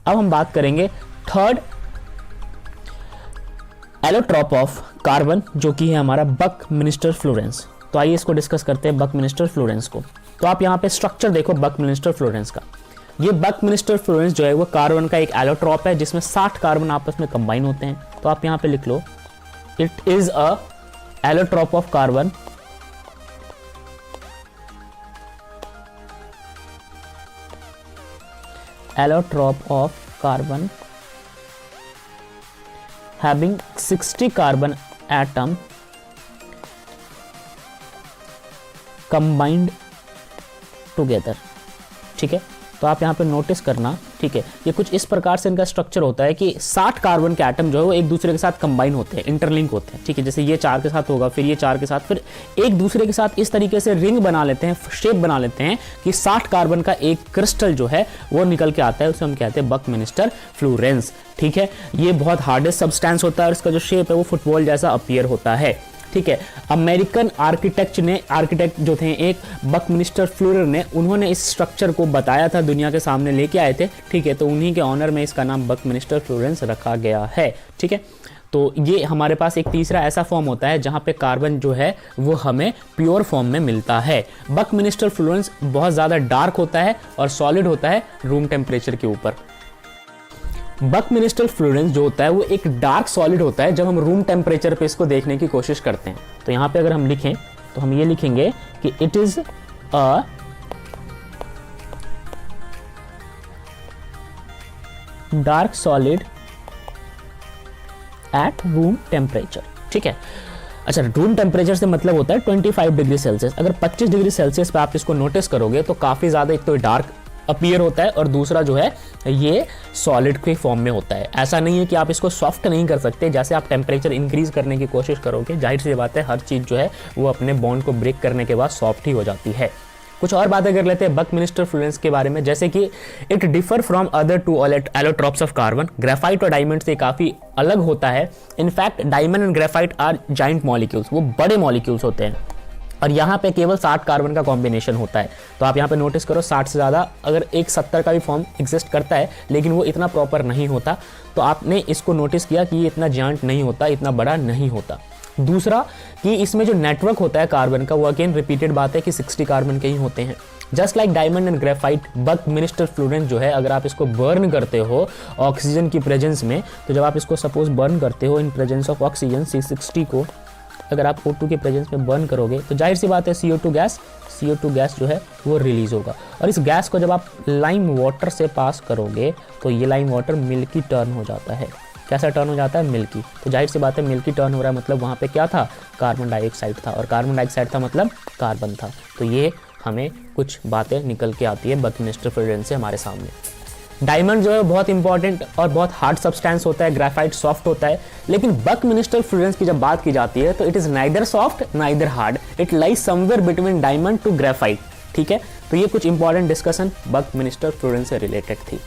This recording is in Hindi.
अब हम बात करेंगे थर्ड एलोट्रॉप ऑफ कार्बन, जो कि है हमारा बकमिंस्टर फ्लोरेंस। तो आइए इसको डिस्कस करते हैं, बकमिंस्टर फ्लोरेंस को। तो आप यहाँ पे स्ट्रक्चर देखो बकमिंस्टर फ्लोरेंस का। ये बकमिंस्टर फ्लोरेंस जो है वो कार्बन का एक एलोट्रॉप है जिसमें 60 कार्बन आपस में कंबाइन होते हैं। तो आप यहाँ पे लिख लो, it is a allotrope of carbon allotrope of carbon having 60 carbon atom combined together। ठीक है, तो आप यहाँ पे नोटिस करना, ठीक है, ये कुछ इस प्रकार से इनका स्ट्रक्चर होता है कि 60 कार्बन के एटम जो है वो एक दूसरे के साथ कंबाइन होते हैं, इंटरलिंक होते हैं। ठीक है, जैसे ये 4 के साथ होगा, फिर ये 4 के साथ, फिर एक दूसरे के साथ इस तरीके से रिंग बना लेते हैं, शेप बना लेते हैं कि 60 कार्बन का एक क्रिस्टल जो है वो निकल के आता है, उसे हम कहते हैं बकमिंस्टर फ्लोरेंस। ठीक है, ये बहुत हार्डेस्ट सब्सटेंस होता है और इसका जो शेप है वो फुटबॉल जैसा अपीयर होता है। ठीक है, अमेरिकन आर्किटेक्ट जो थे एक बकमिंस्टर फ्लोरर ने, उन्होंने इस स्ट्रक्चर को बताया था, दुनिया के सामने लेके आए थे। ठीक है, तो उन्हीं के ऑनर में इसका नाम बकमिंस्टर फ्लोरेंस रखा गया है। ठीक है, तो ये हमारे पास एक तीसरा ऐसा फॉर्म होता है जहां पे कार्बन जो है वो हमें प्योर फॉर्म में मिलता है। बकमिंस्टर फ्लोरेंस बहुत ज़्यादा डार्क होता है और सॉलिड होता है रूम टेम्परेचर के ऊपर। बकमिंस्टर फ्लोरेंस जो होता है वो एक डार्क सॉलिड होता है जब हम रूम टेम्परेचर पे इसको देखने की कोशिश करते हैं। तो यहाँ पे अगर हम लिखें तो हम ये लिखेंगे कि it is a dark solid at room temperature. ठीक है, अच्छा, रूम टेम्परेचर से मतलब होता है 25 डिग्री सेल्सियस। अगर 25 डिग्री सेल्सियस पे आप इसको नोटिस करोगे तो काफी ज्यादा एक तो डार्क अपीयर होता है और दूसरा जो है ये सॉलिड के फॉर्म में होता है। ऐसा नहीं है कि आप इसको सॉफ्ट नहीं कर सकते, जैसे आप टेम्परेचर इंक्रीज करने की कोशिश करोगे जाहिर सी बात है हर चीज़ जो है वो अपने बॉन्ड को ब्रेक करने के बाद सॉफ्ट ही हो जाती है। कुछ और बातें कर लेते हैं बकमिंस्टर फ्लोरेंस के बारे में, जैसे कि it differ from other two allotropes of carbon. Graphite और डायमंड से काफ़ी अलग होता है। In fact diamond and graphite are giant molecules, वो बड़े मॉलिक्यूल्स होते हैं और यहाँ पे केवल 60 कार्बन का कॉम्बिनेशन होता है। तो आप यहाँ पे नोटिस करो 60 से ज़्यादा, अगर एक 70 का भी फॉर्म एग्जिस्ट करता है लेकिन वो इतना प्रॉपर नहीं होता। तो आपने इसको नोटिस किया कि ये इतना जाइंट नहीं होता, इतना बड़ा नहीं होता। दूसरा कि इसमें जो नेटवर्क होता है कार्बन का वो अगेन रिपीटेड बात है कि 60 कार्बन के ही होते हैं। Just like diamond and graphite, Buckminster Florence जो है अगर आप इसको बर्न करते हो ऑक्सीजन की प्रेजेंस में, तो जब आप इसको सपोज बर्न करते हो in presence of oxygen C60 को अगर आप O2 के प्रेजेंस में बर्न करोगे तो जाहिर सी बात है CO2 गैस जो है वो रिलीज होगा। और इस गैस को जब आप लाइम वाटर से पास करोगे तो ये लाइम वाटर मिल्की टर्न हो जाता है। कैसा टर्न हो जाता है? मिल्की। तो जाहिर सी बात है मिल्की टर्न हो रहा है मतलब वहाँ पे क्या था? कार्बन डाइऑक्साइड था, और कार्बन डाइऑक्साइड था मतलब कार्बन था। तो ये हमें कुछ बातें निकल के आती है बकमिंस्टर फ्लोरेंस से हमारे सामने। डायमंड जो है बहुत इंपॉर्टेंट और बहुत हार्ड सब्सटेंस होता है, ग्रेफाइट सॉफ्ट होता है, लेकिन बकमिंस्टर फ्लोरेंस की जब बात की जाती है तो it is neither soft neither hard, it lies somewhere between diamond to graphite. ठीक है, तो ये कुछ इंपॉर्टेंट डिस्कशन बकमिंस्टर फ्लोरेंस से रिलेटेड थी।